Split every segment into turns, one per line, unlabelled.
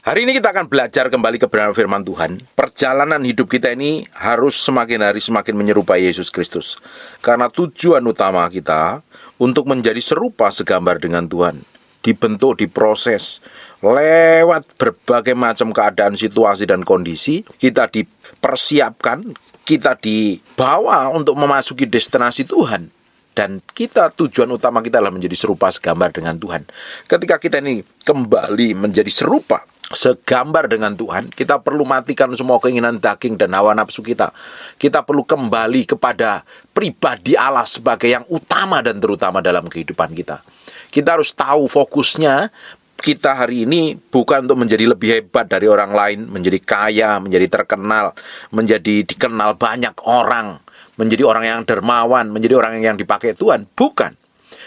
Hari ini kita akan belajar kembali kebenaran firman Tuhan. Perjalanan hidup kita ini harus semakin hari semakin menyerupai Yesus Kristus. Karena tujuan utama kita untuk menjadi serupa segambar dengan Tuhan. Dibentuk, diproses, lewat berbagai macam keadaan, situasi, dan kondisi. Kita dipersiapkan, kita dibawa untuk memasuki destinasi Tuhan. Dan tujuan utama kita adalah menjadi serupa segambar dengan Tuhan. Ketika kita ini kembali menjadi serupa segambar dengan Tuhan, kita perlu matikan semua keinginan daging dan hawa nafsu kita. Kita perlu kembali kepada pribadi Allah sebagai yang utama dan terutama dalam kehidupan kita. Kita harus tahu fokusnya kita hari ini bukan untuk menjadi lebih hebat dari orang lain, menjadi kaya, menjadi terkenal, menjadi dikenal banyak orang, menjadi orang yang dermawan, menjadi orang yang dipakai Tuhan. Bukan.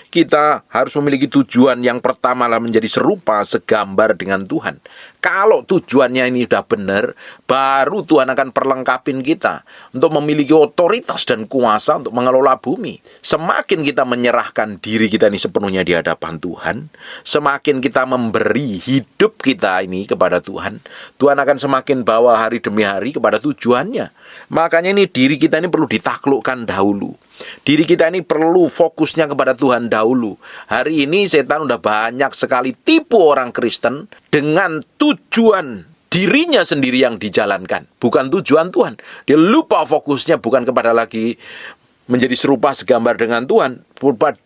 Kita harus memiliki tujuan yang pertama adalah menjadi serupa segambar dengan Tuhan. Kalau tujuannya ini sudah benar, baru Tuhan akan perlengkapin kita untuk memiliki otoritas dan kuasa untuk mengelola bumi. Semakin kita menyerahkan diri kita ini sepenuhnya di hadapan Tuhan, semakin kita memberi hidup kita ini kepada Tuhan, Tuhan akan semakin bawa hari demi hari kepada tujuannya. Makanya ini diri kita ini perlu ditaklukkan dahulu. Diri kita ini perlu fokusnya kepada Tuhan dahulu. Hari ini setan udah banyak sekali tipu orang Kristen dengan tujuan dirinya sendiri yang dijalankan, bukan tujuan Tuhan. Dia lupa fokusnya bukan kepada lagi menjadi serupa segambar dengan Tuhan.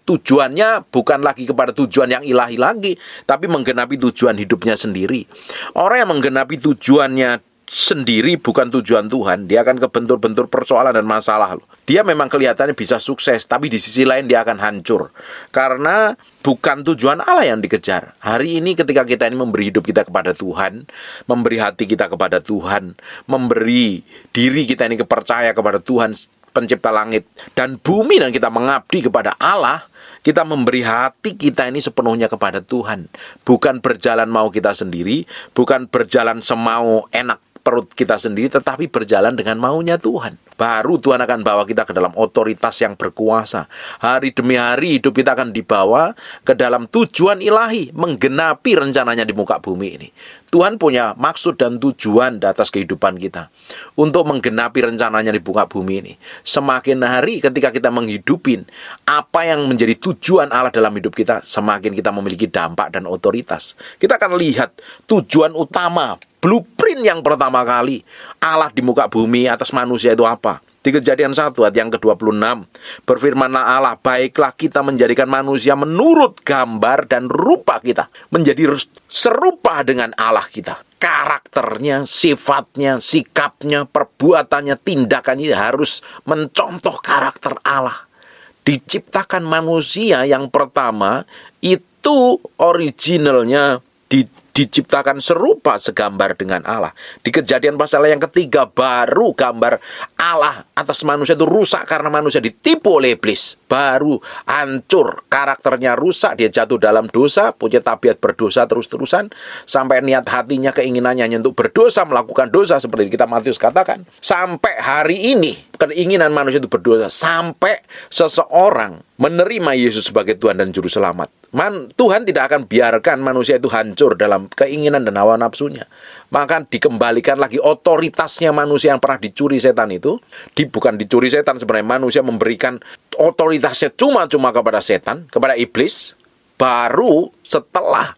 Tujuannya bukan lagi kepada tujuan yang ilahi lagi, tapi menggenapi tujuan hidupnya sendiri. Orang yang menggenapi tujuannya sendiri bukan tujuan Tuhan, dia akan kebentur-bentur persoalan dan masalah. Dia memang kelihatannya bisa sukses, tapi di sisi lain dia akan hancur. Karena bukan tujuan Allah yang dikejar. Hari ini ketika kita ini memberi hidup kita kepada Tuhan, memberi hati kita kepada Tuhan, memberi diri kita ini kepercaya kepada Tuhan, pencipta langit dan bumi, dan kita mengabdi kepada Allah, kita memberi hati kita ini sepenuhnya kepada Tuhan. Bukan berjalan mau kita sendiri, bukan berjalan semau enak perut kita sendiri, tetapi berjalan dengan maunya Tuhan. Baru Tuhan akan bawa kita ke dalam otoritas yang berkuasa. Hari demi hari hidup kita akan dibawa ke dalam tujuan ilahi, menggenapi rencananya di muka bumi ini. Tuhan punya maksud dan tujuan di atas kehidupan kita untuk menggenapi rencananya di muka bumi ini. Semakin hari ketika kita menghidupin apa yang menjadi tujuan Allah dalam hidup kita, semakin kita memiliki dampak dan otoritas. Kita akan lihat tujuan utama, blueprint yang pertama kali Allah di muka bumi atas manusia itu apa? Di Kejadian 1 ayat yang ke-26, berfirmanlah Allah, baiklah kita menjadikan manusia menurut gambar dan rupa kita, menjadi serupa dengan Allah kita. Karakternya, sifatnya, sikapnya, perbuatannya, tindakannya harus mencontoh karakter Allah. Diciptakan manusia yang pertama itu originalnya diciptakan serupa segambar dengan Allah. Di Kejadian pasal yang ketiga, baru gambar Allah atas manusia itu rusak karena manusia ditipu oleh iblis. Baru hancur, karakternya rusak, dia jatuh dalam dosa, punya tabiat berdosa terus-terusan, sampai niat hatinya, keinginannya hanya untuk berdosa, melakukan dosa, seperti kita Matius katakan. Sampai hari ini, keinginan manusia itu berdosa, sampai seseorang menerima Yesus sebagai Tuhan dan Juru Selamat. Tuhan tidak akan biarkan manusia itu hancur dalam keinginan dan hawa nafsunya. Maka dikembalikan lagi otoritasnya manusia yang pernah dicuri setan itu. Bukan dicuri setan, sebenarnya manusia memberikan otoritasnya cuma-cuma kepada setan, kepada iblis. Baru setelah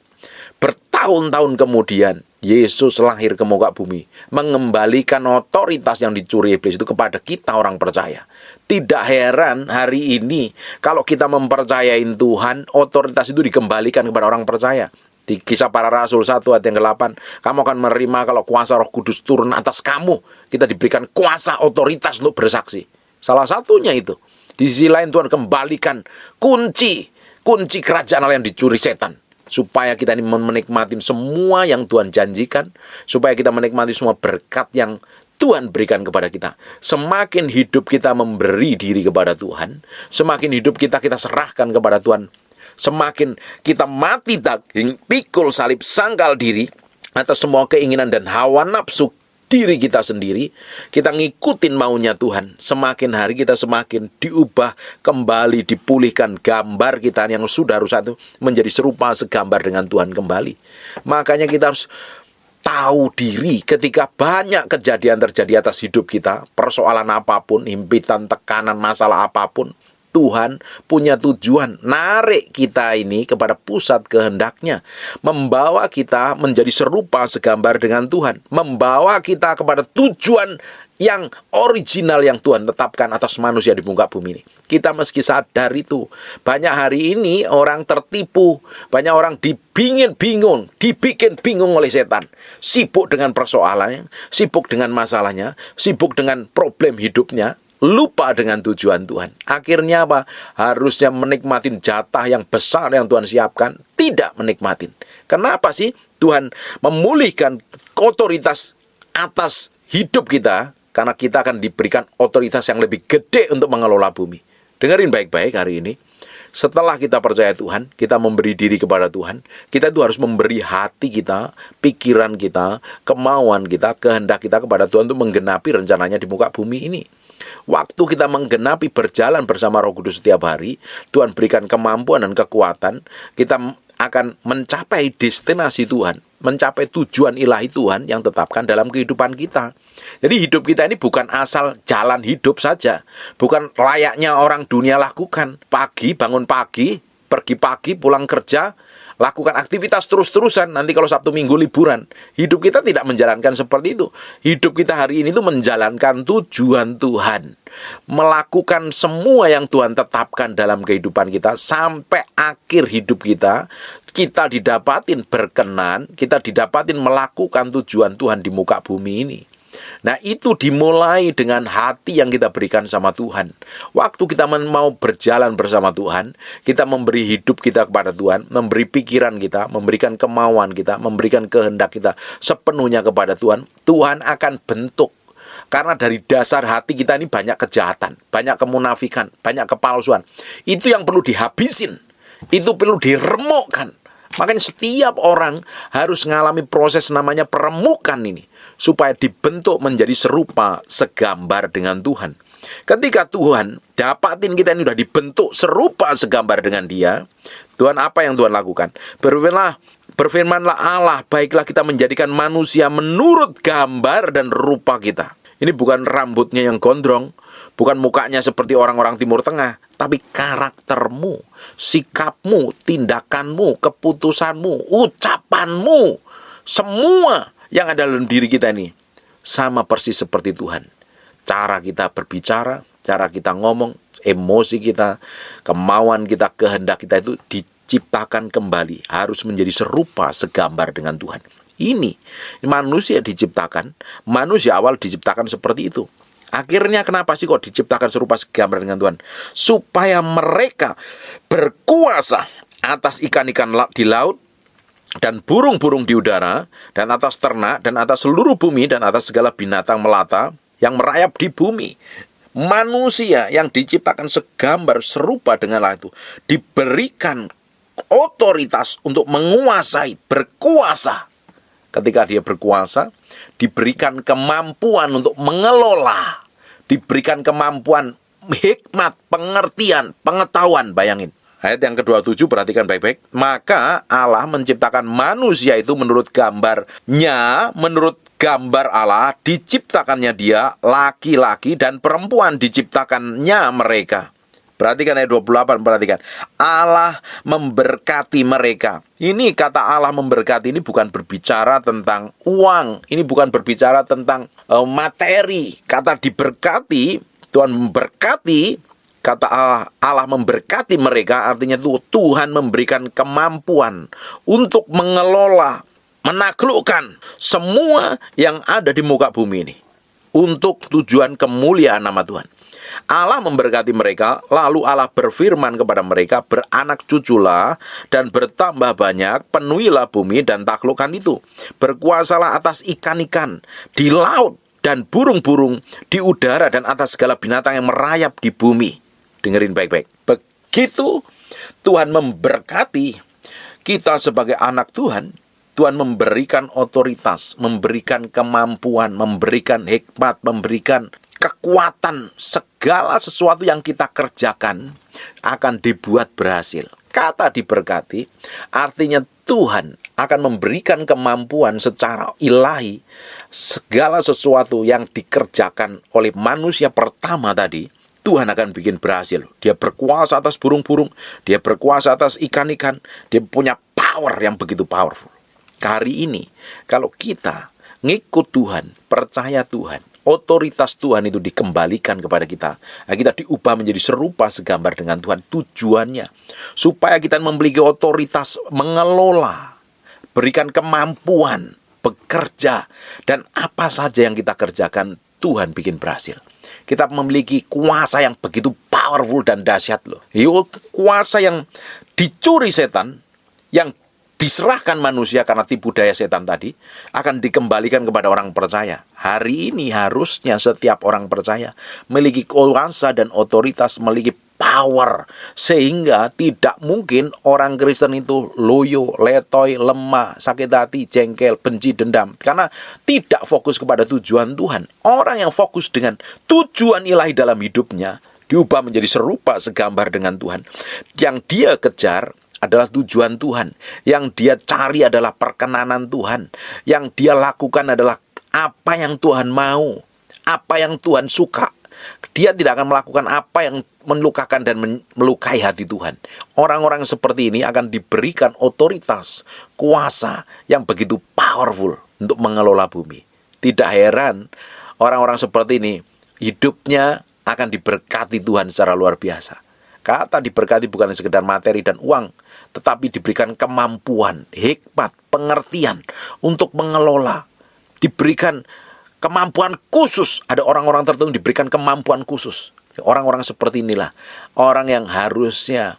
bertahun-tahun kemudian Yesus lahir ke muka bumi, mengembalikan otoritas yang dicuri iblis itu kepada kita orang percaya. Tidak heran hari ini kalau kita mempercayain Tuhan, otoritas itu dikembalikan kepada orang percaya. Di Kisah Para Rasul 1 ayat yang ke-8, kamu akan menerima kalau kuasa Roh Kudus turun atas kamu. Kita diberikan kuasa, otoritas untuk bersaksi. Salah satunya itu. Di sisi lain Tuhan kembalikan kunci kerajaan Allah yang dicuri setan, supaya kita ini menikmati semua yang Tuhan janjikan, supaya kita menikmati semua berkat yang Tuhan berikan kepada kita. Semakin hidup kita memberi diri kepada Tuhan, semakin hidup kita serahkan kepada Tuhan, semakin kita mati daging, pikul salib, sangkal diri atas semua keinginan dan hawa nafsu diri kita sendiri, kita ngikutin maunya Tuhan. Semakin hari kita semakin diubah kembali, dipulihkan gambar kita yang sudah rusak itu menjadi serupa segambar dengan Tuhan kembali. Makanya kita harus tahu diri ketika banyak kejadian terjadi atas hidup kita, persoalan apapun, himpitan, tekanan, masalah apapun, Tuhan punya tujuan narik kita ini kepada pusat kehendaknya, membawa kita menjadi serupa segambar dengan Tuhan, membawa kita kepada tujuan yang original yang Tuhan tetapkan atas manusia di muka bumi ini. Kita meski sadar itu, banyak hari ini orang tertipu, banyak orang dibikin bingung oleh setan, sibuk dengan persoalannya, sibuk dengan masalahnya, sibuk dengan problem hidupnya, lupa dengan tujuan Tuhan. Akhirnya apa? Harusnya menikmatin jatah yang besar yang Tuhan siapkan, tidak menikmatin. Kenapa sih Tuhan memulihkan otoritas atas hidup kita? Karena kita akan diberikan otoritas yang lebih gede untuk mengelola bumi. Dengerin baik-baik hari ini. Setelah kita percaya Tuhan, kita memberi diri kepada Tuhan, kita itu harus memberi hati kita, pikiran kita, kemauan kita, kehendak kita kepada Tuhan untuk menggenapi rencananya di muka bumi ini. Waktu kita menggenapi berjalan bersama Roh Kudus setiap hari, Tuhan berikan kemampuan dan kekuatan, kita akan mencapai destinasi Tuhan, mencapai tujuan ilahi Tuhan yang tetapkan dalam kehidupan kita. Jadi hidup kita ini bukan asal jalan hidup saja, bukan layaknya orang dunia lakukan. Pagi, bangun pagi, pergi pagi, pulang kerja, lakukan aktivitas terus-terusan, nanti kalau Sabtu Minggu liburan. Hidup kita tidak menjalankan seperti itu. Hidup kita hari ini itu menjalankan tujuan Tuhan, melakukan semua yang Tuhan tetapkan dalam kehidupan kita sampai akhir hidup kita. Kita didapatin berkenan, kita didapatin melakukan tujuan Tuhan di muka bumi ini. Nah, itu dimulai dengan hati yang kita berikan sama Tuhan. Waktu kita mau berjalan bersama Tuhan, kita memberi hidup kita kepada Tuhan, memberi pikiran kita, memberikan kemauan kita, memberikan kehendak kita sepenuhnya kepada Tuhan. Tuhan akan bentuk. Karena dari dasar hati kita ini banyak kejahatan, banyak kemunafikan, banyak kepalsuan. Itu yang perlu dihabisin, itu perlu diremukkan. Makanya setiap orang harus mengalami proses namanya peremukan ini, supaya dibentuk menjadi serupa segambar dengan Tuhan. Ketika Tuhan dapatin kita ini sudah dibentuk serupa segambar dengan Dia, Tuhan apa yang Tuhan lakukan? Berfirmanlah Allah, baiklah kita menjadikan manusia menurut gambar dan rupa kita. Ini bukan rambutnya yang gondrong, bukan mukanya seperti orang-orang Timur Tengah, tapi karaktermu, sikapmu, tindakanmu, keputusanmu, ucapanmu, semua yang ada dalam diri kita ini sama persis seperti Tuhan. Cara kita berbicara, cara kita ngomong, emosi kita, kemauan kita, kehendak kita itu diciptakan kembali, harus menjadi serupa segambar dengan Tuhan. Ini manusia diciptakan, manusia awal diciptakan seperti itu. Akhirnya kenapa sih kok diciptakan serupa segambar dengan Tuhan? Supaya mereka berkuasa atas ikan-ikan di laut, dan burung-burung di udara, dan atas ternak, dan atas seluruh bumi, dan atas segala binatang melata yang merayap di bumi. Manusia yang diciptakan segambar serupa dengan Allah itu diberikan otoritas untuk menguasai, berkuasa. Ketika dia berkuasa, diberikan kemampuan untuk mengelola, diberikan kemampuan hikmat, pengertian, pengetahuan. Bayangin. Ayat yang ke-27, perhatikan baik-baik. Maka Allah menciptakan manusia itu menurut gambarnya, menurut gambar Allah, diciptakannya dia, laki-laki dan perempuan diciptakannya mereka. Perhatikan ayat 28, perhatikan. Allah memberkati mereka. Ini kata Allah memberkati ini bukan berbicara tentang uang. Ini bukan berbicara tentang materi. Kata diberkati, Tuhan memberkati. Kata Allah memberkati mereka, artinya Tuhan memberikan kemampuan untuk mengelola, menaklukkan semua yang ada di muka bumi ini untuk tujuan kemuliaan nama Tuhan. Allah memberkati mereka, lalu Allah berfirman kepada mereka, beranak cuculah dan bertambah banyak, penuhilah bumi dan taklukkan itu. Berkuasalah atas ikan-ikan di laut dan burung-burung di udara dan atas segala binatang yang merayap di bumi. Dengerin baik-baik. Begitu Tuhan memberkati kita sebagai anak Tuhan, Tuhan memberikan otoritas, memberikan kemampuan, memberikan hikmat, memberikan kekuatan. Segala sesuatu yang kita kerjakan akan dibuat berhasil. Kata diberkati artinya Tuhan akan memberikan kemampuan secara ilahi. Segala sesuatu yang dikerjakan oleh manusia pertama tadi, Tuhan akan bikin berhasil. Dia berkuasa atas burung-burung, dia berkuasa atas ikan-ikan, dia punya power yang begitu powerful. Hari ini, kalau kita ngikut Tuhan, percaya Tuhan, otoritas Tuhan itu dikembalikan kepada kita. Kita diubah menjadi serupa segambar dengan Tuhan. Tujuannya supaya kita memiliki otoritas mengelola, berikan kemampuan, bekerja, dan apa saja yang kita kerjakan, Tuhan bikin berhasil. Kita memiliki kuasa yang begitu powerful dan dahsyat loh. Kuasa yang dicuri setan, yang diserahkan manusia karena tipu daya setan tadi, akan dikembalikan kepada orang percaya. Hari ini harusnya setiap orang percaya memiliki kuasa dan otoritas, memiliki power, sehingga tidak mungkin orang Kristen itu loyo, letoy, lemah, sakit hati, jengkel, benci, dendam, karena tidak fokus kepada tujuan Tuhan. Orang yang fokus dengan tujuan ilahi dalam hidupnya diubah menjadi serupa segambar dengan Tuhan. Yang dia kejar adalah tujuan Tuhan. Yang dia cari adalah perkenanan Tuhan. Yang dia lakukan adalah apa yang Tuhan mau, apa yang Tuhan suka. Dia tidak akan melakukan apa yang melukakan dan melukai hati Tuhan. Orang-orang seperti ini akan diberikan otoritas, kuasa yang begitu powerful untuk mengelola bumi. Tidak heran orang-orang seperti ini hidupnya akan diberkati Tuhan secara luar biasa. Kata diberkati bukan sekedar materi dan uang, tetapi diberikan kemampuan, hikmat, pengertian untuk mengelola. Diberikan kemampuan khusus. Ada orang-orang tertentu diberikan kemampuan khusus. Orang-orang seperti inilah orang yang harusnya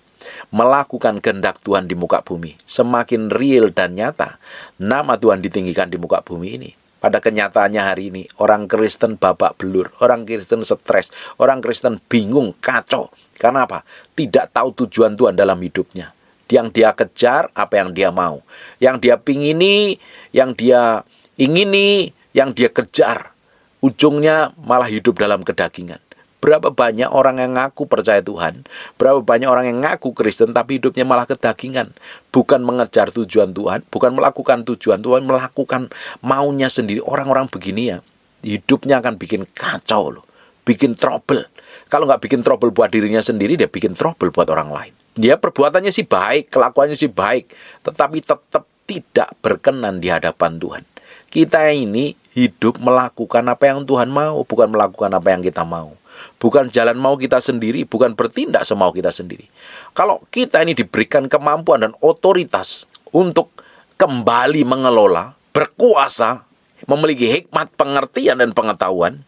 melakukan kehendak Tuhan di muka bumi. Semakin real dan nyata, nama Tuhan ditinggikan di muka bumi ini. Pada kenyataannya hari ini, orang Kristen babak belur, orang Kristen stres, orang Kristen bingung, kacau. Karena apa? Tidak tahu tujuan Tuhan dalam hidupnya. Yang dia kejar, apa yang dia mau. Yang dia pingini, yang dia ingini, yang dia kejar. Ujungnya malah hidup dalam kedagingan. Berapa banyak orang yang ngaku percaya Tuhan, berapa banyak orang yang ngaku Kristen, tapi hidupnya malah kedagingan. Bukan mengejar tujuan Tuhan, bukan melakukan tujuan Tuhan, melakukan maunya sendiri. Orang-orang begini ya, hidupnya akan bikin kacau loh, bikin trouble. Kalau nggak bikin trouble buat dirinya sendiri, dia bikin trouble buat orang lain. Dia perbuatannya sih baik, kelakuannya sih baik, tetapi tetap tidak berkenan di hadapan Tuhan. Kita ini hidup melakukan apa yang Tuhan mau, bukan melakukan apa yang kita mau. Bukan jalan mau kita sendiri, bukan bertindak semau kita sendiri. Kalau kita ini diberikan kemampuan dan otoritas untuk kembali mengelola, berkuasa, memiliki hikmat, pengertian, dan pengetahuan,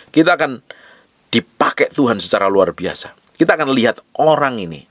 kita akan dipakai Tuhan secara luar biasa. Kita akan lihat orang ini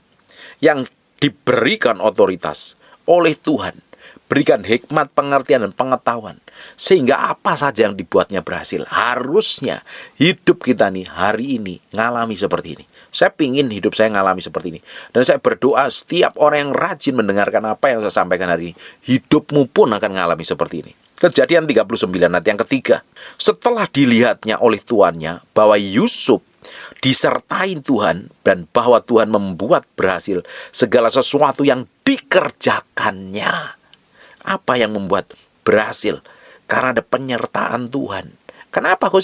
yang diberikan otoritas oleh Tuhan, berikan hikmat, pengertian, dan pengetahuan, sehingga apa saja yang dibuatnya berhasil. Harusnya hidup kita nih hari ini ngalami seperti ini. Saya pingin hidup saya ngalami seperti ini. Dan saya berdoa setiap orang yang rajin mendengarkan apa yang saya sampaikan hari ini, hidupmu pun akan ngalami seperti ini. Kejadian 39 ayat yang ketiga. Setelah dilihatnya oleh tuannya bahwa Yusuf disertai Tuhan dan bahwa Tuhan membuat berhasil segala sesuatu yang dikerjakannya. Apa yang membuat berhasil? Karena ada penyertaan Tuhan. Kenapa kok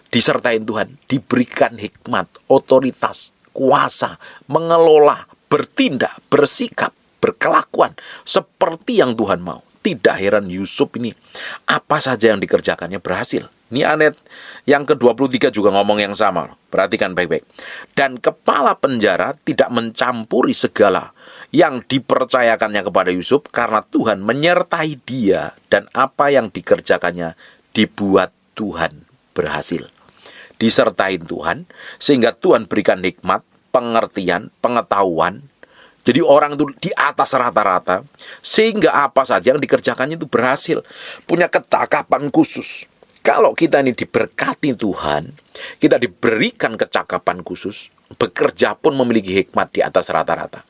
disertai Tuhan? Diberikan hikmat, otoritas, kuasa, mengelola, bertindak, bersikap, berkelakuan seperti yang Tuhan mau. Tidak heran Yusuf ini apa saja yang dikerjakannya berhasil. Ini ayat yang ke-23 juga ngomong yang sama. Perhatikan baik-baik. Dan kepala penjara tidak mencampuri segala yang dipercayakannya kepada Yusuf karena Tuhan menyertai dia dan apa yang dikerjakannya dibuat Tuhan berhasil. Disertai Tuhan sehingga Tuhan berikan hikmat, pengertian, pengetahuan. Jadi orang itu di atas rata-rata sehingga apa saja yang dikerjakannya itu berhasil. Punya kecakapan khusus. Kalau kita ini diberkati Tuhan, kita diberikan kecakapan khusus, bekerja pun memiliki hikmat di atas rata-rata.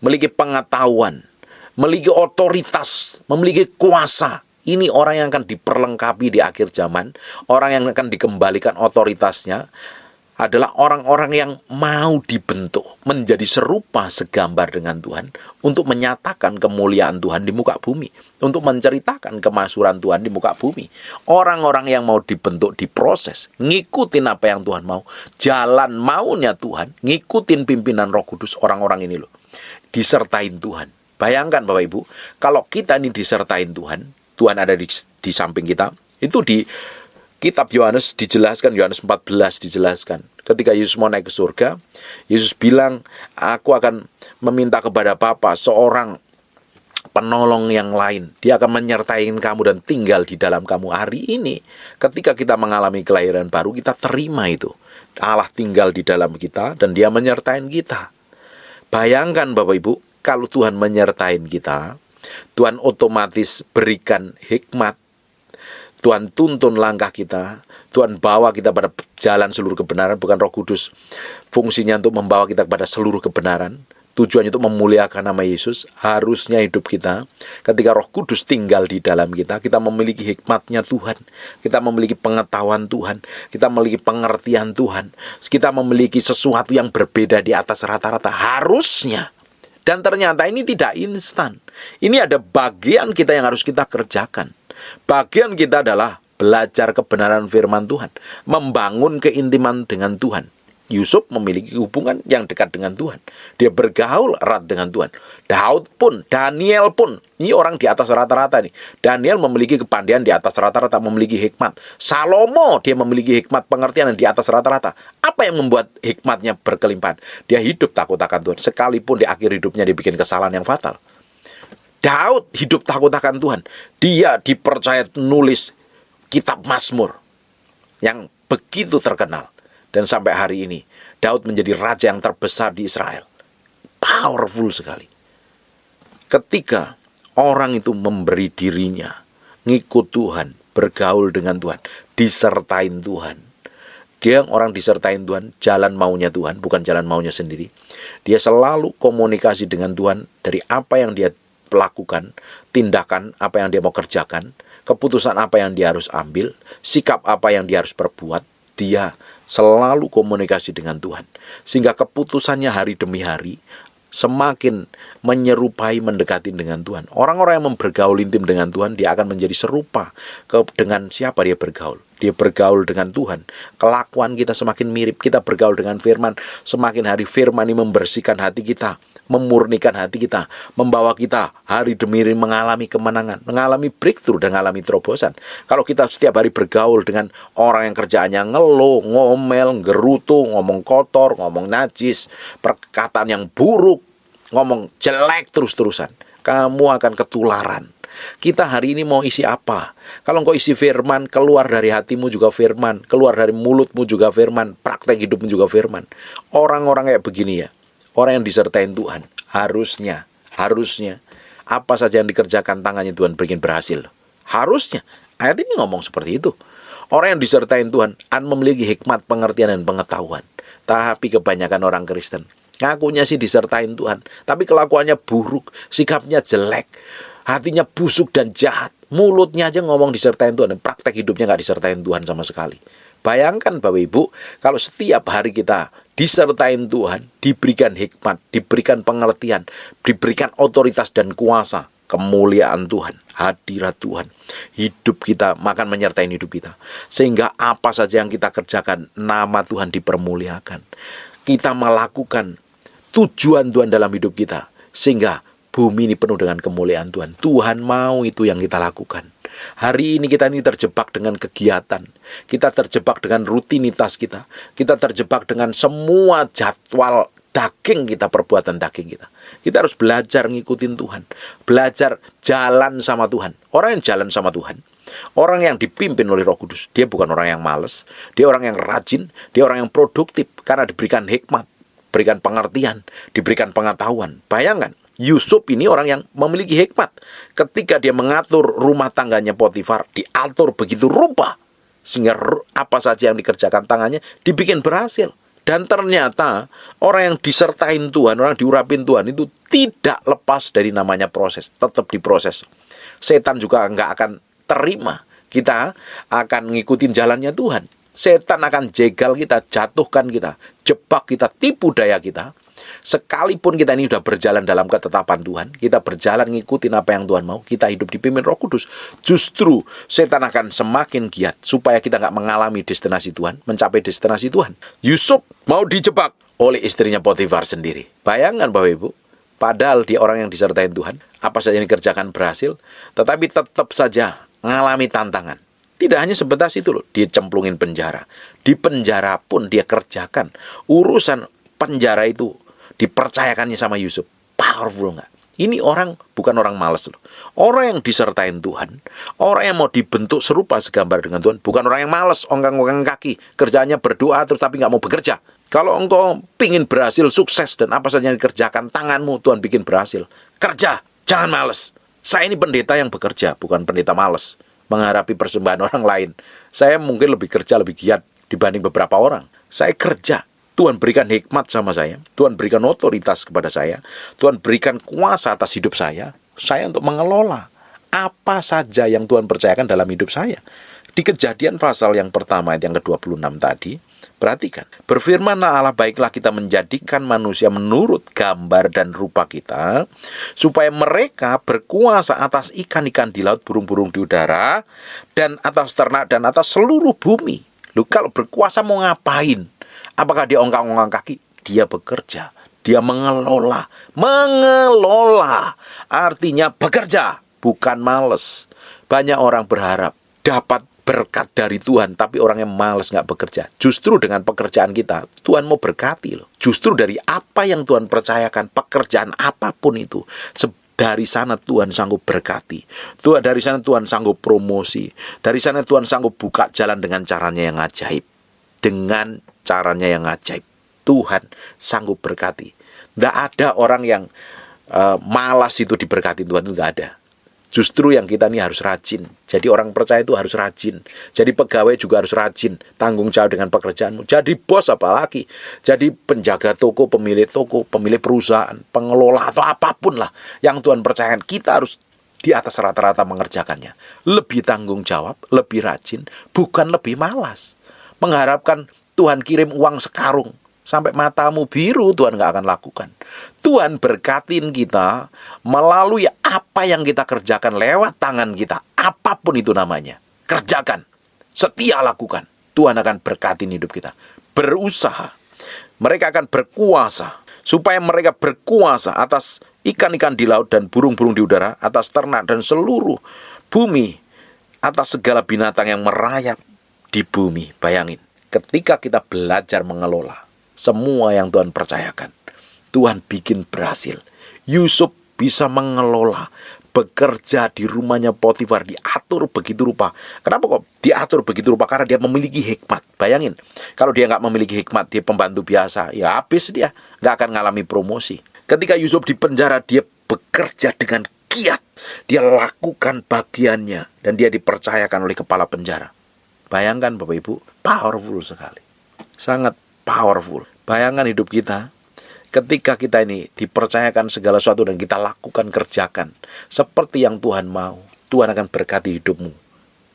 Memiliki pengetahuan, memiliki otoritas, memiliki kuasa. Ini orang yang akan diperlengkapi di akhir zaman, orang yang akan dikembalikan otoritasnya, adalah orang-orang yang mau dibentuk menjadi serupa segambar dengan Tuhan untuk menyatakan kemuliaan Tuhan di muka bumi, untuk menceritakan kemasyhuran Tuhan di muka bumi. Orang-orang yang mau dibentuk diproses, ngikutin apa yang Tuhan mau, jalan maunya Tuhan, ngikutin pimpinan Roh Kudus. Orang-orang ini loh disertain Tuhan. Bayangkan Bapak Ibu, kalau kita ini disertain Tuhan, Tuhan ada di samping kita. Itu di Kitab Yohanes dijelaskan, Yohanes 14 dijelaskan. Ketika Yesus mau naik ke surga, Yesus bilang, aku akan meminta kepada Bapa seorang penolong yang lain. Dia akan menyertai kamu dan tinggal di dalam kamu. Hari ini, ketika kita mengalami kelahiran baru, kita terima itu. Allah tinggal di dalam kita dan Dia menyertai kita. Bayangkan Bapak Ibu, kalau Tuhan menyertai kita, Tuhan otomatis berikan hikmat, Tuhan tuntun langkah kita, Tuhan bawa kita pada jalan seluruh kebenaran. Bukan Roh Kudus fungsinya untuk membawa kita kepada seluruh kebenaran, tujuannya untuk memuliakan nama Yesus. Harusnya hidup kita, ketika Roh Kudus tinggal di dalam kita, kita memiliki hikmatnya Tuhan, kita memiliki pengetahuan Tuhan, kita memiliki pengertian Tuhan, kita memiliki sesuatu yang berbeda di atas rata-rata. Harusnya. Dan ternyata ini tidak instan. Ini ada bagian kita yang harus kita kerjakan. Bagian kita adalah belajar kebenaran firman Tuhan, membangun keintiman dengan Tuhan. Yusuf memiliki hubungan yang dekat dengan Tuhan. Dia bergaul erat dengan Tuhan. Daud pun, Daniel pun, ini orang di atas rata-rata nih. Daniel memiliki kepandaian di atas rata-rata, memiliki hikmat. Salomo, dia memiliki hikmat pengertian yang di atas rata-rata. Apa yang membuat hikmatnya berkelimpahan? Dia hidup takut akan Tuhan. Sekalipun di akhir hidupnya dia bikin kesalahan yang fatal. Daud hidup takut akan Tuhan. Dia dipercaya nulis kitab Mazmur yang begitu terkenal. Dan sampai hari ini, Daud menjadi raja yang terbesar di Israel. Powerful sekali. Ketika orang itu memberi dirinya, ngikut Tuhan, bergaul dengan Tuhan, disertain Tuhan. Dia orang disertain Tuhan, jalan maunya Tuhan, bukan jalan maunya sendiri. Dia selalu komunikasi dengan Tuhan dari apa yang dia lakukan, tindakan apa yang dia mau kerjakan, keputusan apa yang dia harus ambil, sikap apa yang dia harus perbuat. Dia selalu komunikasi dengan Tuhan, sehingga keputusannya hari demi hari semakin menyerupai, mendekati dengan Tuhan. Orang-orang yang bergaul intim dengan Tuhan, dia akan menjadi serupa dengan siapa dia bergaul. Dia bergaul dengan Tuhan, kelakuan kita semakin mirip. Kita bergaul dengan firman, semakin hari firman ini membersihkan hati kita, memurnikan hati kita, membawa kita hari demi hari mengalami kemenangan, mengalami breakthrough dan mengalami terobosan. Kalau kita setiap hari bergaul dengan orang yang kerjaannya ngeluh, ngomel, gerutu, ngomong kotor, ngomong najis, perkataan yang buruk, ngomong jelek terus-terusan, kamu akan ketularan. Kita hari ini mau isi apa? Kalau engkau isi firman, keluar dari hatimu juga firman, keluar dari mulutmu juga firman, praktek hidupmu juga firman. Orang-orang kayak begini ya, orang yang disertai Tuhan, harusnya apa saja yang dikerjakan tangannya Tuhan bikin berhasil. Harusnya. Ayat ini ngomong seperti itu. Orang yang disertai Tuhan akan memiliki hikmat, pengertian, dan pengetahuan. Tapi kebanyakan orang Kristen ngakunya sih disertai Tuhan, tapi kelakuannya buruk, sikapnya jelek, hatinya busuk dan jahat. Mulutnya aja ngomong disertai Tuhan, dan praktek hidupnya gak disertai Tuhan sama sekali. Bayangkan Bapak Ibu, kalau setiap hari kita disertai Tuhan, diberikan hikmat, diberikan pengertian, diberikan otoritas dan kuasa, kemuliaan Tuhan, hadirat Tuhan, hidup kita akan menyertai hidup kita. Sehingga apa saja yang kita kerjakan, nama Tuhan dipermuliakan. Kita melakukan tujuan Tuhan dalam hidup kita, sehingga bumi ini penuh dengan kemuliaan Tuhan. Tuhan mau itu yang kita lakukan. Hari ini kita ini terjebak dengan kegiatan, kita terjebak dengan rutinitas kita terjebak dengan semua jadwal daging kita, perbuatan daging kita. Kita harus belajar ngikutin Tuhan, belajar jalan sama Tuhan. Orang yang jalan sama Tuhan, orang yang dipimpin oleh Roh Kudus, dia bukan orang yang malas, dia orang yang rajin, dia orang yang produktif, karena diberikan hikmat, diberikan pengertian, diberikan pengetahuan. Bayangkan, Yusuf ini orang yang memiliki hikmat. Ketika dia mengatur rumah tangganya Potifar, diatur begitu rupa, sehingga apa saja yang dikerjakan tangannya dibikin berhasil. Dan ternyata orang yang disertai Tuhan, orang yang diurapin Tuhan itu tidak lepas dari namanya proses, tetap diproses. Setan juga nggak akan terima kita akan ngikutin jalannya Tuhan. Setan akan jegal kita, jatuhkan kita, jebak kita, tipu daya kita. Sekalipun kita ini sudah berjalan dalam ketetapan Tuhan, kita berjalan ngikutin apa yang Tuhan mau, kita hidup dipimpin Roh Kudus, justru setan akan semakin giat supaya kita nggak mengalami destinasi Tuhan, mencapai destinasi Tuhan. Yusuf mau dijebak oleh istrinya Potifar sendiri. Bayangkan Bapak Ibu, padahal dia orang yang disertai Tuhan, apa saja yang dikerjakan berhasil, tetapi tetap saja mengalami tantangan. Tidak hanya sebatas itu loh, dia cemplungin penjara. Di penjara pun dia kerjakan. Urusan penjara itu dipercayakannya sama Yusuf. Powerful nggak? Ini orang bukan orang malas loh. Orang yang disertai Tuhan, orang yang mau dibentuk serupa segambar dengan Tuhan, bukan orang yang malas, ongkang-ongkang kaki, kerjanya berdoa terus tapi nggak mau bekerja. Kalau engkau pingin berhasil, sukses, dan apa saja yang dikerjakan tanganmu, Tuhan bikin berhasil. Kerja, jangan malas. Saya ini pendeta yang bekerja, bukan pendeta malas menghadapi persembahan orang lain. Saya mungkin lebih kerja, lebih giat dibanding beberapa orang. Saya kerja. Tuhan berikan hikmat sama saya. Tuhan berikan otoritas kepada saya. Tuhan berikan kuasa atas hidup saya. Saya untuk mengelola apa saja yang Tuhan percayakan dalam hidup saya. Di Kejadian pasal yang pertama, ayat yang ke-26 tadi, perhatikan. Berfirmanlah Allah, baiklah kita menjadikan manusia menurut gambar dan rupa kita, supaya mereka berkuasa atas ikan-ikan di laut, burung-burung di udara, dan atas ternak, dan atas seluruh bumi. Loh, kalau berkuasa mau ngapain? Apakah dia ongkang-ongkang kaki? Dia bekerja. Dia mengelola. Mengelola artinya bekerja, bukan males. Banyak orang berharap dapat berkat dari Tuhan, tapi orang yang malas nggak bekerja. Justru dengan pekerjaan kita, Tuhan mau berkati loh. Justru dari apa yang Tuhan percayakan, pekerjaan apapun itu, dari sana Tuhan sanggup berkati. Dari sana Tuhan sanggup promosi. Dari sana Tuhan sanggup buka jalan dengan caranya yang ajaib. Dengan caranya yang ajaib, Tuhan sanggup berkati. Nggak ada orang yang malas itu diberkati Tuhan, itu nggak ada. Justru yang kita ini harus rajin. Jadi orang percaya itu harus rajin. Jadi pegawai juga harus rajin. Tanggung jawab dengan pekerjaanmu. Jadi bos apalagi. Jadi penjaga toko, pemilik perusahaan, pengelola atau apapun lah yang Tuhan percayakan. Kita harus di atas rata-rata mengerjakannya. Lebih tanggung jawab, lebih rajin, bukan lebih malas. Mengharapkan Tuhan kirim uang sekarung sampai matamu biru, Tuhan gak akan lakukan. Tuhan berkatin kita melalui apa yang kita kerjakan lewat tangan kita. Apapun itu namanya, kerjakan, setia lakukan. Tuhan akan berkatin hidup kita. Berusaha, mereka akan berkuasa. Supaya mereka berkuasa atas ikan-ikan di laut dan burung-burung di udara, atas ternak dan seluruh bumi, atas segala binatang yang merayap di bumi. Bayangin, ketika kita belajar mengelola semua yang Tuhan percayakan, Tuhan bikin berhasil. Yusuf bisa mengelola, bekerja di rumahnya Potifar, diatur begitu rupa. Kenapa kok diatur begitu rupa? Karena dia memiliki hikmat. Bayangin, kalau dia nggak memiliki hikmat, dia pembantu biasa, ya habis dia, nggak akan ngalami promosi. Ketika Yusuf di penjara, dia bekerja dengan giat. Dia lakukan bagiannya, dan dia dipercayakan oleh kepala penjara. Bayangkan Bapak Ibu, powerful sekali. Sangat powerful. Bayangkan hidup kita, ketika kita ini dipercayakan segala sesuatu dan kita lakukan, kerjakan seperti yang Tuhan mau, Tuhan akan berkati hidupmu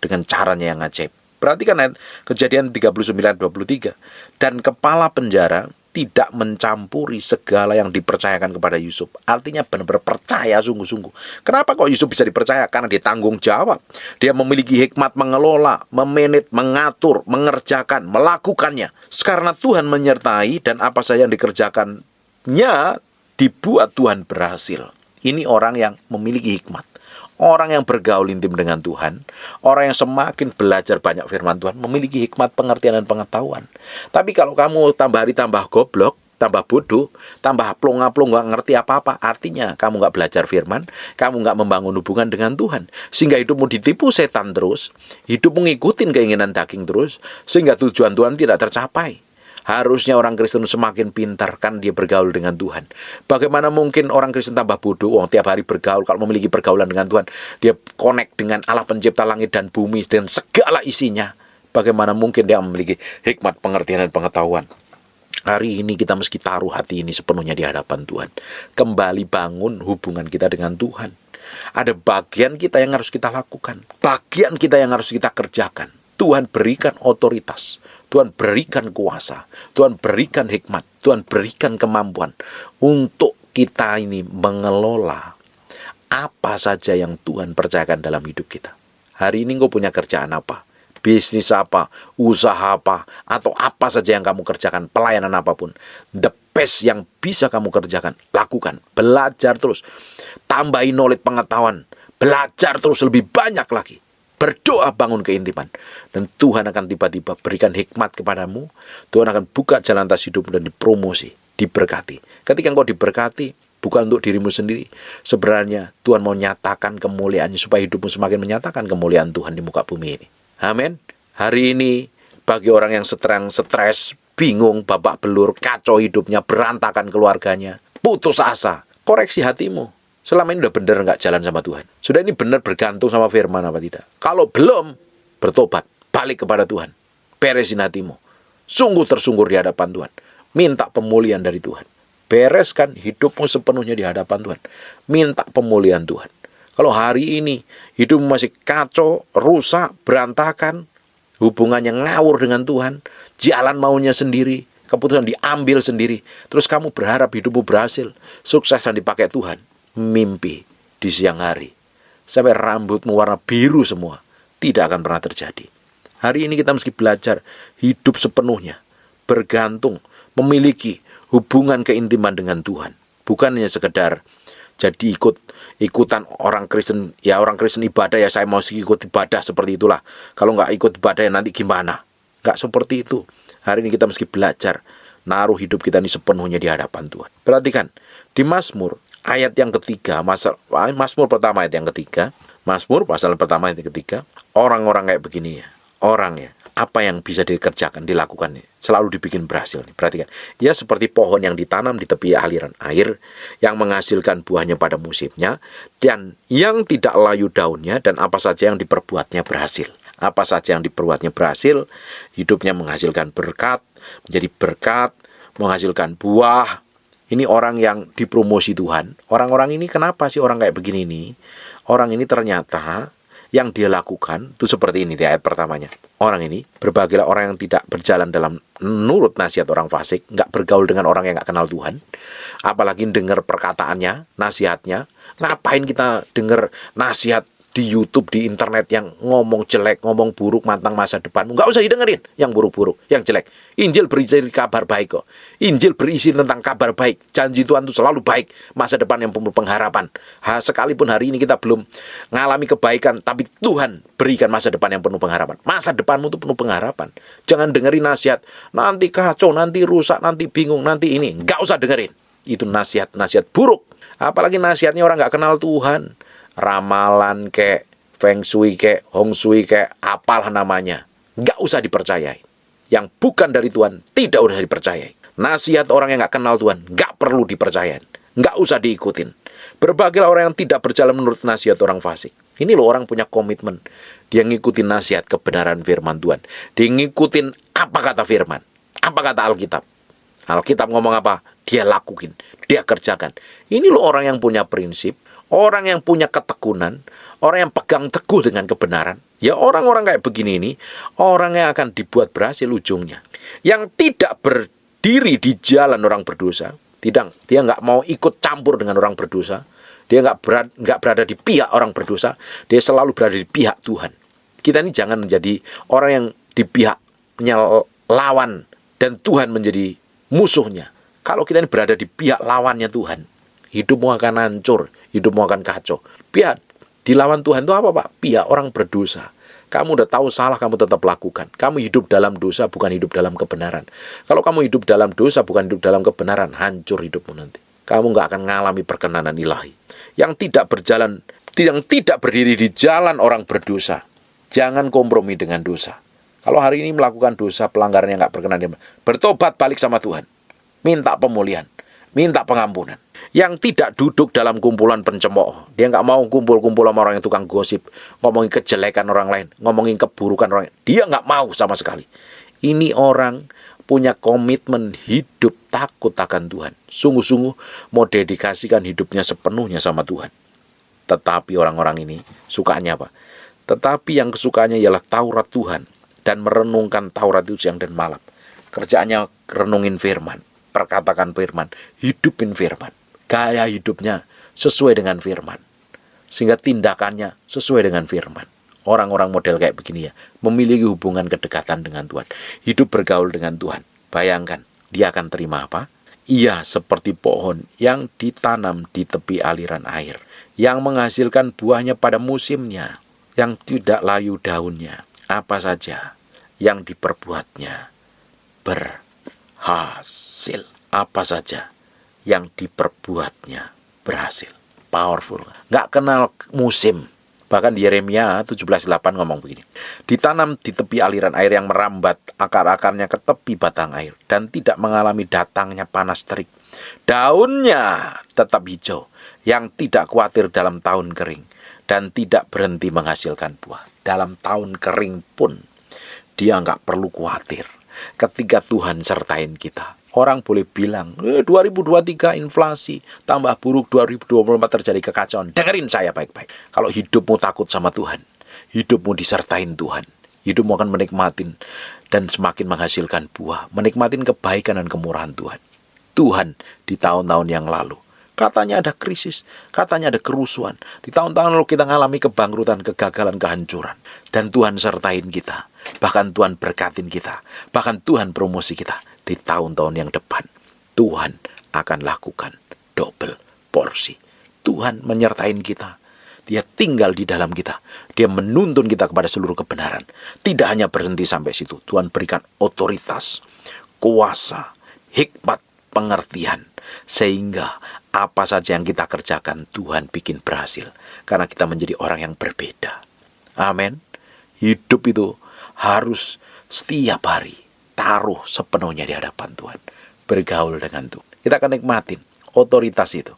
dengan caranya yang ajaib. Perhatikan ayat Kejadian 39:23. Dan kepala penjara tidak mencampuri segala yang dipercayakan kepada Yusuf. Artinya benar-benar percaya sungguh-sungguh. Kenapa kok Yusuf bisa dipercaya? Karena dia tanggung jawab. Dia memiliki hikmat mengelola, memanage, mengatur, mengerjakan, melakukannya. Karena Tuhan menyertai dan apa saja yang dikerjakannya dibuat Tuhan berhasil. Ini orang yang memiliki hikmat. Orang yang bergaul intim dengan Tuhan, orang yang semakin belajar banyak firman Tuhan, memiliki hikmat, pengertian, dan pengetahuan. Tapi kalau kamu tambah hari tambah goblok, tambah bodoh, tambah plong-plong, gak ngerti apa-apa, artinya kamu gak belajar firman, kamu gak membangun hubungan dengan Tuhan. Sehingga hidupmu ditipu setan terus, hidupmu ngikutin keinginan daging terus, sehingga tujuan Tuhan tidak tercapai. Harusnya orang Kristen semakin pintar, kan dia bergaul dengan Tuhan. Bagaimana mungkin orang Kristen tambah bodoh? Tiap hari bergaul, kalau memiliki pergaulan dengan Tuhan, dia connect dengan Allah pencipta langit dan bumi dan segala isinya. Bagaimana mungkin dia memiliki hikmat, pengertian, dan pengetahuan? Hari ini kita mesti taruh hati ini sepenuhnya di hadapan Tuhan. Kembali bangun hubungan kita dengan Tuhan. Ada bagian kita yang harus kita lakukan, bagian kita yang harus kita kerjakan. Tuhan berikan otoritas, Tuhan berikan kuasa, Tuhan berikan hikmat, Tuhan berikan kemampuan untuk kita ini mengelola apa saja yang Tuhan percayakan dalam hidup kita. Hari ini engkau punya kerjaan apa? Bisnis apa? Usaha apa? Atau apa saja yang kamu kerjakan, pelayanan apapun. The best yang bisa kamu kerjakan, lakukan. Belajar terus. Tambahin knowledge, pengetahuan. Belajar terus lebih banyak lagi. Berdoa, bangun keintiman. Dan Tuhan akan tiba-tiba berikan hikmat kepadamu. Tuhan akan buka jalan atas hidupmu dan dipromosi, diberkati. Ketika engkau diberkati, bukan untuk dirimu sendiri. Sebenarnya Tuhan mau nyatakan kemuliaannya supaya hidupmu semakin menyatakan kemuliaan Tuhan di muka bumi ini. Amin. Hari ini bagi orang yang stres, bingung, babak belur, kacau hidupnya, berantakan keluarganya, putus asa, koreksi hatimu. Selama ini udah benar nggak jalan sama Tuhan? Sudah ini benar bergantung sama firman apa tidak? Kalau belum, bertobat, balik kepada Tuhan. Beresin hatimu. Sungguh tersunggur di hadapan Tuhan. Minta pemulihan dari Tuhan. Bereskan hidupmu sepenuhnya di hadapan Tuhan. Minta pemulihan Tuhan. Kalau hari ini hidupmu masih kacau, rusak, berantakan, hubungannya ngawur dengan Tuhan, jalan maunya sendiri, keputusan diambil sendiri, terus kamu berharap hidupmu berhasil, sukses dan dipakai Tuhan, mimpi di siang hari, sampai rambutmu warna biru semua, tidak akan pernah terjadi. Hari ini kita mesti belajar hidup sepenuhnya, bergantung, memiliki hubungan keintiman dengan Tuhan, bukan hanya sekedar jadi ikutan orang Kristen. Ya orang Kristen ibadah, ya saya mau ikut ibadah seperti itulah. Kalau nggak ikut ibadah ya nanti gimana? Nggak seperti itu. Hari ini kita mesti belajar naruh hidup kita ini sepenuhnya di hadapan Tuhan. Perhatikan di Mazmur ayat yang ketiga, Mazmur pertama ayat yang ketiga, Mazmur pasal pertama ayat yang ketiga, orang-orang kayak begini ya, orang ya, apa yang bisa dikerjakan, dilakukan, selalu dibikin berhasil. Perhatikan, ya seperti pohon yang ditanam di tepi aliran air, yang menghasilkan buahnya pada musimnya, dan yang tidak layu daunnya, dan apa saja yang diperbuatnya berhasil. Apa saja yang diperbuatnya berhasil, hidupnya menghasilkan berkat, menjadi berkat, menghasilkan buah. Ini orang yang dipromosi Tuhan. Orang-orang ini kenapa sih orang kayak begini nih? Orang ini ternyata yang dia lakukan itu seperti ini di ayat pertamanya. Orang ini, berbahagialah orang yang tidak berjalan dalam menurut nasihat orang fasik, nggak bergaul dengan orang yang nggak kenal Tuhan, apalagi dengar perkataannya, nasihatnya. Ngapain kita dengar nasihat di YouTube, di internet yang ngomong jelek, ngomong buruk tentang masa depanmu? Nggak usah didengerin yang buruk-buruk, yang jelek. Injil berisi kabar baik kok. Injil berisi tentang kabar baik. Janji Tuhan itu selalu baik. Masa depan yang penuh pengharapan. Sekalipun hari ini kita belum mengalami kebaikan, tapi Tuhan berikan masa depan yang penuh pengharapan. Masa depanmu itu penuh pengharapan. Jangan dengerin nasihat, nanti kacau, nanti rusak, nanti bingung, nanti ini. Nggak usah dengerin. Itu nasihat-nasihat buruk. Apalagi nasihatnya orang nggak kenal Tuhan. Ramalan kek, feng shui kek, hong shui kek, apalah namanya, nggak usah dipercayai. Yang bukan dari Tuhan tidak usah dipercayai. Nasihat orang yang nggak kenal Tuhan nggak perlu dipercayai, nggak usah diikutin. Berbahagialah orang yang tidak berjalan menurut nasihat orang fasik. Ini loh orang punya komitmen. Dia ngikutin nasihat kebenaran firman Tuhan. Dia ngikutin apa kata firman, apa kata Alkitab. Alkitab ngomong apa, dia lakuin, dia kerjakan. Ini loh orang yang punya prinsip, orang yang punya ketekunan, orang yang pegang teguh dengan kebenaran. Ya orang-orang kayak begini ini, orang yang akan dibuat berhasil ujungnya. Yang tidak berdiri di jalan orang berdosa, dia nggak mau ikut campur dengan orang berdosa, dia nggak berada di pihak orang berdosa, dia selalu berada di pihak Tuhan. Kita ini jangan menjadi orang yang di pihaknya lawan dan Tuhan menjadi musuhnya. Kalau kita ini berada di pihak lawannya Tuhan, hidupmu akan hancur, hidupmu akan kacau. Pihak dilawan Tuhan itu apa, Pak? Pihak orang berdosa. Kamu udah tahu salah, kamu tetap lakukan. Kamu hidup dalam dosa, bukan hidup dalam kebenaran. Kalau kamu hidup dalam dosa, bukan hidup dalam kebenaran, hancur hidupmu nanti. Kamu nggak akan mengalami perkenanan ilahi. Yang tidak berdiri di jalan orang berdosa. Jangan kompromi dengan dosa. Kalau hari ini melakukan dosa, pelanggaran yang nggak berkenan, bertobat balik sama Tuhan. Minta pemulihan, minta pengampunan. Yang tidak duduk dalam kumpulan pencemooh. Dia nggak mau kumpul-kumpul sama orang yang tukang gosip, ngomongin kejelekan orang lain, ngomongin keburukan orang lain. Dia nggak mau sama sekali. Ini orang punya komitmen hidup takut akan Tuhan. Sungguh-sungguh mau dedikasikan hidupnya sepenuhnya sama Tuhan. Tetapi orang-orang ini sukanya apa? Tetapi yang kesukaannya ialah Taurat Tuhan dan merenungkan Taurat itu siang dan malam. Kerjaannya renungin firman, perkatakan firman, hidupin firman. Gaya hidupnya sesuai dengan firman, sehingga tindakannya sesuai dengan firman. Orang-orang model kayak begini ya, memiliki hubungan kedekatan dengan Tuhan, hidup bergaul dengan Tuhan. Bayangkan, dia akan terima apa? Ia seperti pohon yang ditanam di tepi aliran air, yang menghasilkan buahnya pada musimnya, yang tidak layu daunnya. Apa saja yang diperbuatnya berhasil. Apa saja yang diperbuatnya berhasil. Powerful. Nggak kenal musim. Bahkan di Yeremia 17:8 ngomong begini. Ditanam di tepi aliran air yang merambat akar-akarnya ke tepi batang air dan tidak mengalami datangnya panas terik. Daunnya tetap hijau, yang tidak khawatir dalam tahun kering dan tidak berhenti menghasilkan buah. Dalam tahun kering pun dia nggak perlu khawatir ketika Tuhan sertain kita. Orang boleh bilang, 2023 inflasi, tambah buruk 2024 terjadi kekacauan. Dengerin saya baik-baik. Kalau hidupmu takut sama Tuhan, hidupmu disertain Tuhan, hidupmu akan menikmatin dan semakin menghasilkan buah, menikmatin kebaikan dan kemurahan Tuhan. Tuhan di tahun-tahun yang lalu, katanya ada krisis, katanya ada kerusuhan. Di tahun-tahun lalu kita mengalami kebangkrutan, kegagalan, kehancuran. Dan Tuhan sertain kita. Bahkan Tuhan berkatin kita. Bahkan Tuhan promosi kita. Di tahun-tahun yang depan, Tuhan akan lakukan double porsi. Tuhan menyertain kita. Dia tinggal di dalam kita. Dia menuntun kita kepada seluruh kebenaran. Tidak hanya berhenti sampai situ. Tuhan berikan otoritas, kuasa, hikmat, pengertian. Sehingga apa saja yang kita kerjakan, Tuhan bikin berhasil. Karena kita menjadi orang yang berbeda. Amin. Hidup itu harus setiap hari taruh sepenuhnya di hadapan Tuhan. Bergaul dengan Tuhan. Kita akan nikmatin otoritas itu.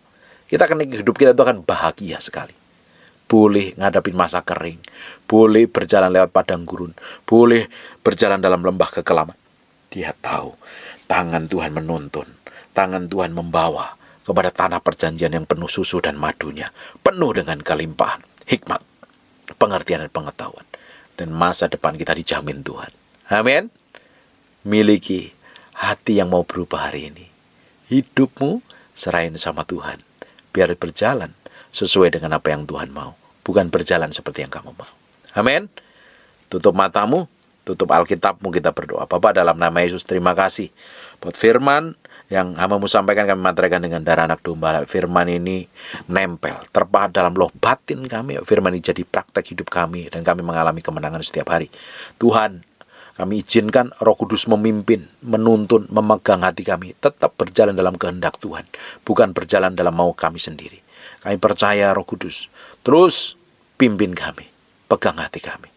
Kita akan hidup kita itu akan bahagia sekali. Boleh ngadapin masa kering. Boleh berjalan lewat padang gurun. Boleh berjalan dalam lembah kekelaman. Dia tahu tangan Tuhan menuntun. Tangan Tuhan membawa kepada tanah perjanjian yang penuh susu dan madunya. Penuh dengan kelimpahan, hikmat, pengertian dan pengetahuan. Dan masa depan kita dijamin Tuhan. Amin. Miliki hati yang mau berubah hari ini. Hidupmu serahin sama Tuhan. Biar berjalan sesuai dengan apa yang Tuhan mau. Bukan berjalan seperti yang kamu mau. Amin. Tutup matamu, tutup Alkitabmu, kita berdoa. Bapa, dalam nama Yesus, terima kasih buat firman yang hamba-Mu sampaikan, kami materikan dengan darah anak domba. Firman ini nempel, terpahat dalam loh batin kami. Firman ini jadi praktek hidup kami, dan kami mengalami kemenangan setiap hari. Tuhan, kami izinkan Roh Kudus memimpin, menuntun, memegang hati kami. Tetap berjalan dalam kehendak Tuhan. Bukan berjalan dalam mau kami sendiri. Kami percaya Roh Kudus. Terus pimpin kami. Pegang hati kami.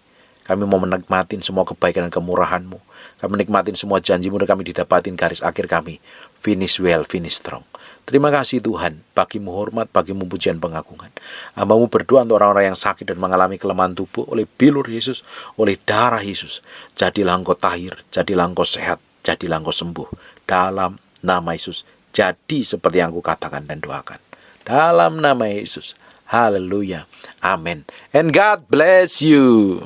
Kami mau menikmatin semua kebaikan dan kemurahan-Mu. Kami menikmatin semua janji-Mu dan kami didapatin garis akhir kami. Finish well, finish strong. Terima kasih Tuhan, bagimu hormat, bagimu pujian pengagungan. Hamba-Mu berdoa untuk orang-orang yang sakit dan mengalami kelemahan tubuh oleh bilur Yesus, oleh darah Yesus. Jadilah engkau tahir, jadilah engkau sehat, jadilah engkau sembuh. Dalam nama Yesus, jadi seperti yang aku katakan dan doakan. Dalam nama Yesus, haleluya, amin. And God bless you.